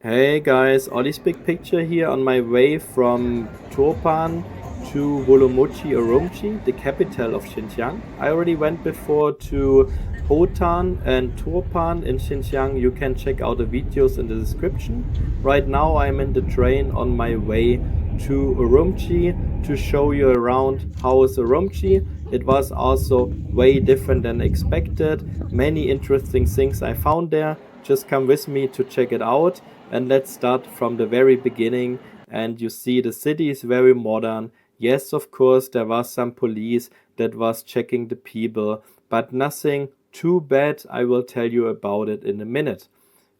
Hey guys, Ollie's big picture here on my way from Turpan to Urumqi, the capital of Xinjiang. I already went before to Hotan and Turpan in Xinjiang. You can check out the videos in the description. Right now I'm in the train on my way to Urumqi to show you around how is Urumqi. It was also way different than expected. Many interesting things I found there. Just come with me to check it out. And let's start from the very beginning. And you see the city is very modern. Yes, of course, there was some police that was checking the people, but nothing too bad. I will tell you about it in a minute.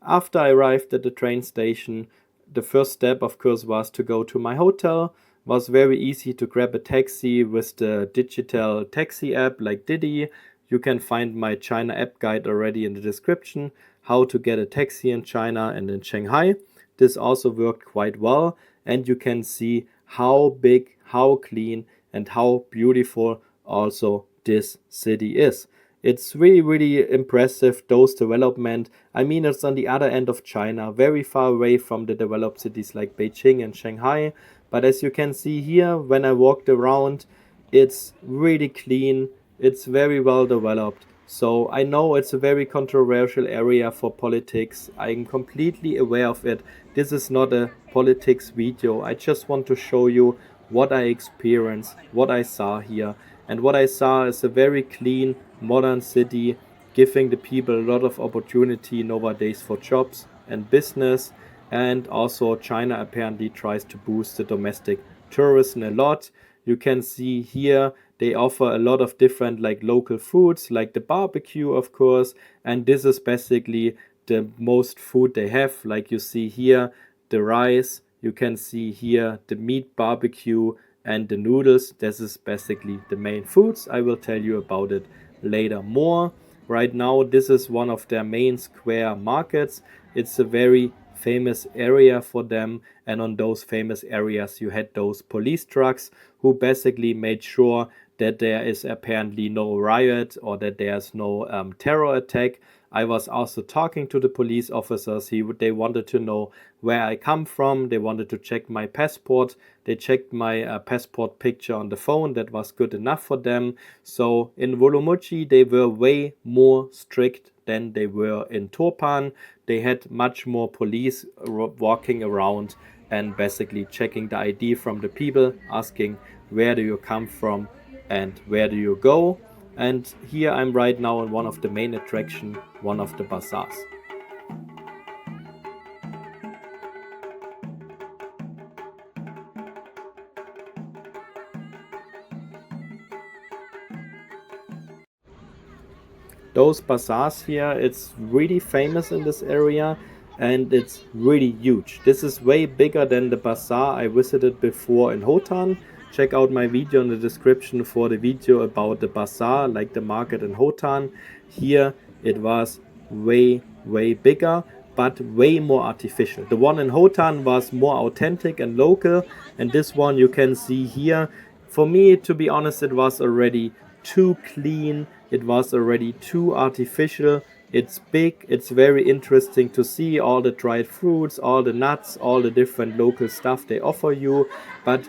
After I arrived at the train station, the first step, of course, was to go to my hotel. It was very easy to grab a taxi with the digital taxi app like Didi. You can find my China app guide already in the description, how to get a taxi in China and in Shanghai. This also worked quite well, and you can see how big, how clean, and how beautiful also this city is. It's really, really impressive, those development. I mean, it's on the other end of China, very far away from the developed cities like Beijing and Shanghai. But as you can see here, when I walked around, it's really clean, it's very well developed. So I know it's a very controversial area for politics. I'm completely aware of it. This is not a politics video. I just want to show you what I experienced, what I saw here. And what I saw is a very clean, modern city, giving the people a lot of opportunity nowadays for jobs and business. And also China apparently tries to boost the domestic tourism a lot. You can see here they offer a lot of different like local foods, like the barbecue, of course. And this is basically the most food they have. Like you see here, the rice. You can see here the meat barbecue and the noodles. This is basically the main foods. I will tell you about it later more. Right now, this is one of their main square markets. It's a very famous area for them, and on those famous areas you had those police trucks who basically made sure that there is apparently no riot or that there's no terror attack. I was also talking to the police officers. They wanted to know where I come from. They wanted to check my passport. They checked my passport picture on the phone. That was good enough for them. So in Urumqi, they were way more strict than they were in Turpan. They had much more police walking around and basically checking the ID from the people, asking where do you come from and where do you go. And here I'm right now in one of the main attraction, one of the bazaars. Those bazaars here, it's really famous in this area and it's really huge. This is way bigger than the bazaar I visited before in Hotan. Check out my video in the description for the video about the bazaar, like the market in Hotan. Here it was way bigger, but way more artificial. The one in Hotan was more authentic and local, and this one you can see here. For me, to be honest, it was already too clean, it was already too artificial. It's big, it's very interesting to see all the dried fruits, all the nuts, all the different local stuff they offer you. But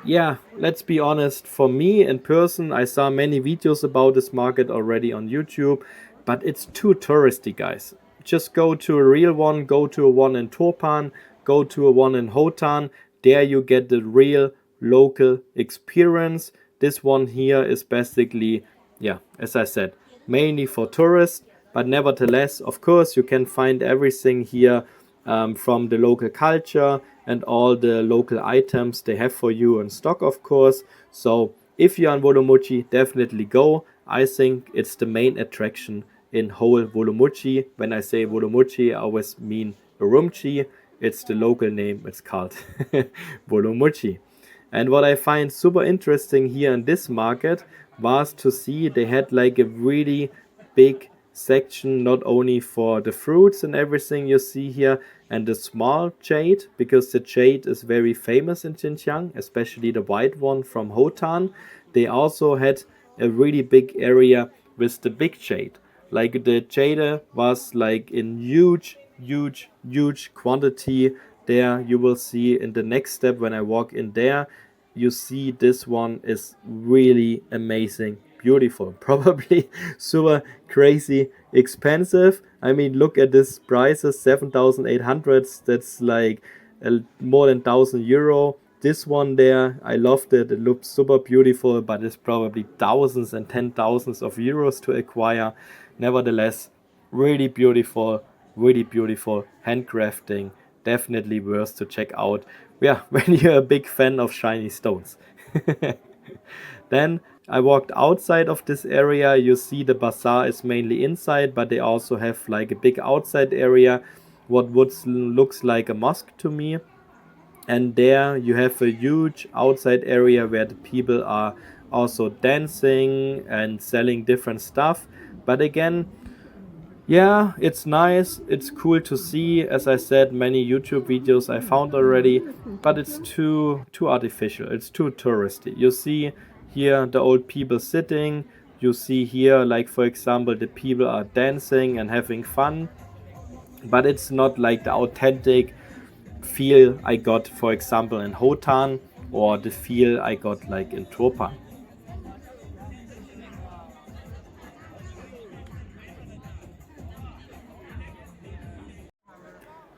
yeah, let's be honest, for me in person, I saw many videos about this market already on YouTube, but it's too touristy, guys. Just go to a real one, go to a one in Turpan, go to a one in Hotan. There you get the real local experience. This one here is basically, yeah, as I said, mainly for tourists, but nevertheless, of course, you can find everything here from the local culture and all the local items they have for you in stock, of course. So if you're in Urumqi, definitely go. I think it's the main attraction in whole Urumqi. When I say Urumqi, I always mean Urumqi. It's the local name. It's called Urumqi. And what I find super interesting here in this market was to see they had like a really big section not only for the fruits and everything you see here and the small jade, because the jade is very famous in Xinjiang, especially the white one from Hotan. They also had a really big area with the big jade. Like the jade was like in huge huge quantity there. You will see in the next step when I walk in there, you see this one is really amazing, beautiful, probably super crazy expensive. I mean, look at this prices, 7,800. That's like more than 1,000 euro. This one there, I loved it. It looks super beautiful, but it's probably thousands and ten thousands of euros to acquire. Nevertheless, really beautiful handcrafting. Definitely worth to check out. Yeah, when you're a big fan of shiny stones. Then I walked outside of this area. You see the bazaar is mainly inside, but they also have like a big outside area, what would looks like a mosque to me. And there you have a huge outside area where the people are also dancing and selling different stuff. But again, yeah, it's nice, it's cool to see. As I said, many YouTube videos I found already, but it's too artificial, it's too touristy. You see here the old people sitting, you see here, like for example, the people are dancing and having fun, but it's not like the authentic feel I got, for example, in Hotan, or the feel I got like in Turpan.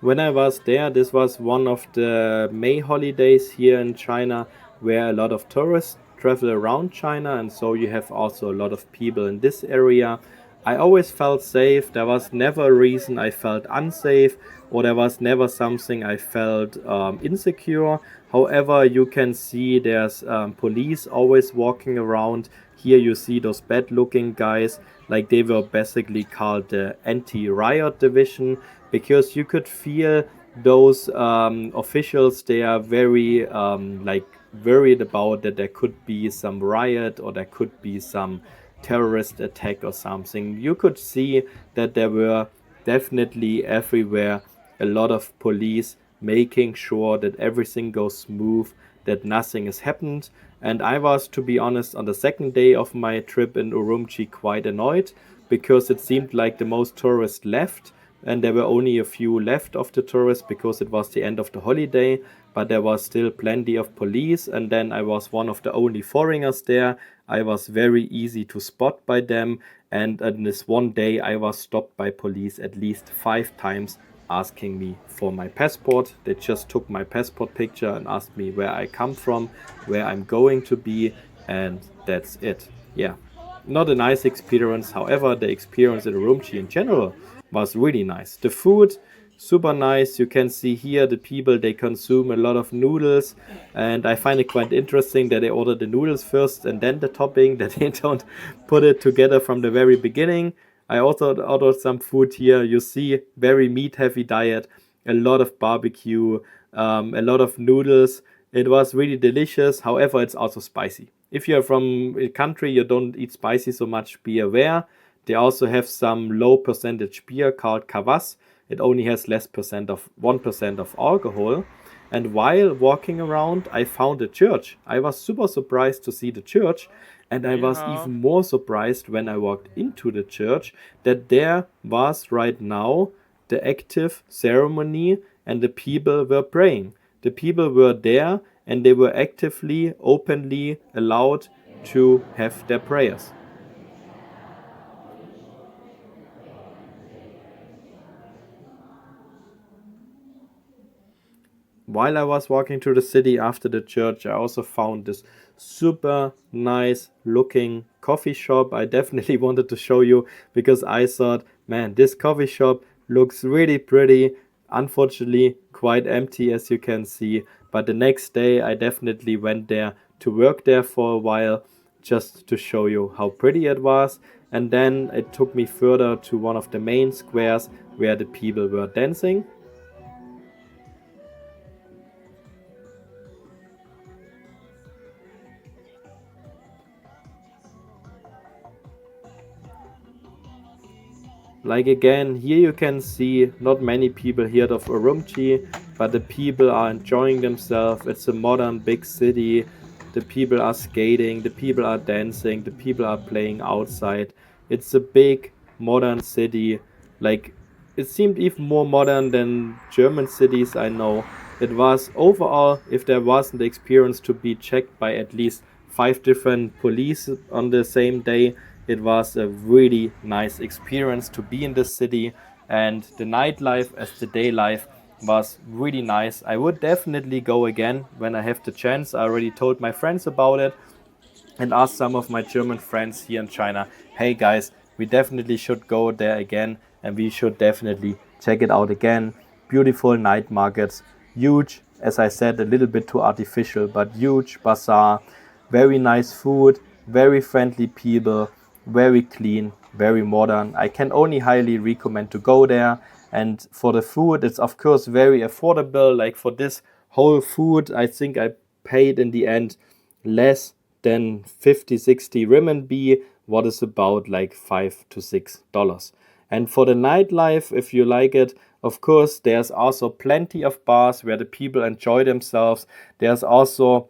When I was there, this was one of the May holidays here in China, where a lot of tourists travel around China, and so you have also a lot of people in this area. I always felt safe. There was never a reason I felt unsafe, or there was never something I felt insecure. However, you can see there's police always walking around. Here you see those bad looking guys, like they were basically called the anti-riot division, because you could feel those officials, they are very like worried about that there could be some riot or there could be some terrorist attack or something. You could see that there were definitely everywhere a lot of police making sure that everything goes smooth, that nothing has happened. And I was, to be honest, on the second day of my trip in Urumqi quite annoyed, because it seemed like the most tourists left and there were only a few left of the tourists because it was the end of the holiday, but there was still plenty of police. And then I was one of the only foreigners there. I was very easy to spot by them, and on this one day I was stopped by police at least 5 times, asking me for my passport. They just took my passport picture and asked me where I come from, where I'm going to be, and that's it. Yeah, not a nice experience. However, the experience in Urumqi in general was really nice. The food, super nice. You can see here the people, they consume a lot of noodles, and I find it quite interesting that they order the noodles first and then the topping, that they don't put it together from the very beginning. I also ordered some food here. You see, very meat heavy diet, a lot of barbecue, a lot of noodles. It was really delicious. However, it's also spicy. If you're from a country you don't eat spicy so much, be aware. They also have some low percentage beer called kvass. It only has less percent of 1% of alcohol. And while walking around, I found a church. I was super surprised to see the church, and I was even more surprised when I walked into the church that there was right now the active ceremony and the people were praying. The people were there and they were actively, openly allowed to have their prayers. While I was walking through the city after the church, I also found this super nice looking coffee shop. I definitely wanted to show you because I thought, man, this coffee shop looks really pretty. Unfortunately, quite empty as you can see. But the next day, I definitely went there to work there for a while just to show you how pretty it was. And then it took me further to one of the main squares where the people were dancing. Like again, here you can see not many people here of Urumqi, but the people are enjoying themselves. It's a modern big city. The people are skating, the people are dancing, the people are playing outside. It's a big modern city. Like it seemed even more modern than German cities I know. It was overall, if there wasn't the experience to be checked by at least 5 different police on the same day, it was a really nice experience to be in the city, and the nightlife as the day life was really nice. I would definitely go again when I have the chance. I already told my friends about it and asked some of my German friends here in China, hey guys, we definitely should go there again and we should definitely check it out again. Beautiful night markets, huge, as I said, a little bit too artificial, but huge bazaar, very nice food, very friendly people, very clean, very modern. I can only highly recommend to go there. And for the food, it's of course very affordable. Like for this whole food, I think I paid in the end less than 50-60 renminbi, what is about like $5 to $6. And for the nightlife, if you like it, of course, there's also plenty of bars where the people enjoy themselves. There's also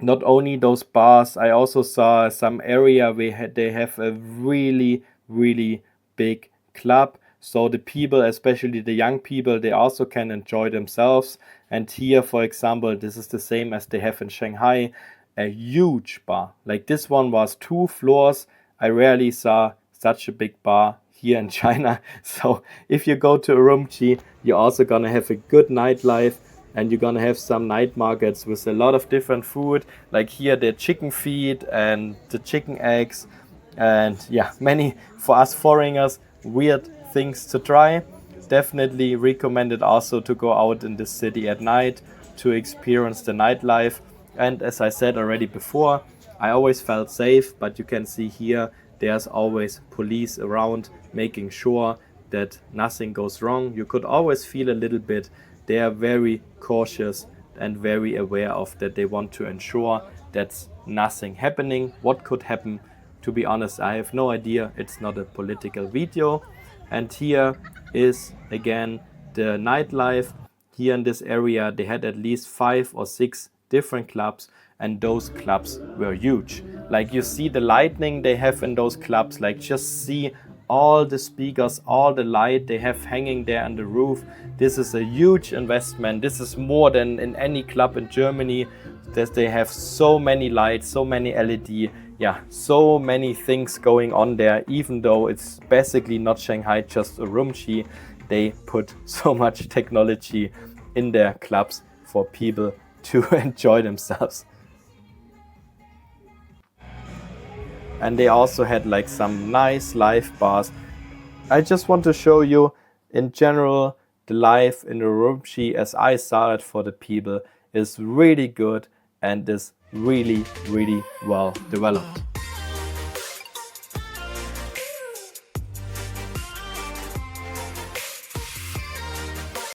not only those bars, I also saw some area where they have a really, really big club. So the people, especially the young people, they also can enjoy themselves. And here, for example, this is the same as they have in Shanghai, a huge bar. Like this one was 2 floors. I rarely saw such a big bar here in China. So if you go to Urumqi, you're also gonna have a good nightlife, and you're gonna have some night markets with a lot of different food. Like here, the chicken feet and the chicken eggs, and yeah, many for us foreigners weird things to try. Definitely recommended also to go out in the city at night to experience the nightlife. And as I said already before, I always felt safe, but you can see here there's always police around making sure that nothing goes wrong. You could always feel a little bit they are very cautious and very aware of that. They want to ensure that's nothing happening. What could happen? To be honest, I have no idea. It's not a political video. And here is again the nightlife. Here in this area, they had at least 5 or 6 different clubs, and those clubs were huge. Like you see the lighting they have in those clubs, like just see all the speakers, all the light they have hanging there on the roof. This is a huge investment. This is more than in any club in Germany, that they have so many lights, so many LED, yeah, so many things going on there. Even though it's basically not Shanghai, just Urumqi, they put so much technology in their clubs for people to enjoy themselves. And they also had like some nice live bars. I just want to show you in general the life in Urumqi as I saw it for the people is really good and is really, really well developed.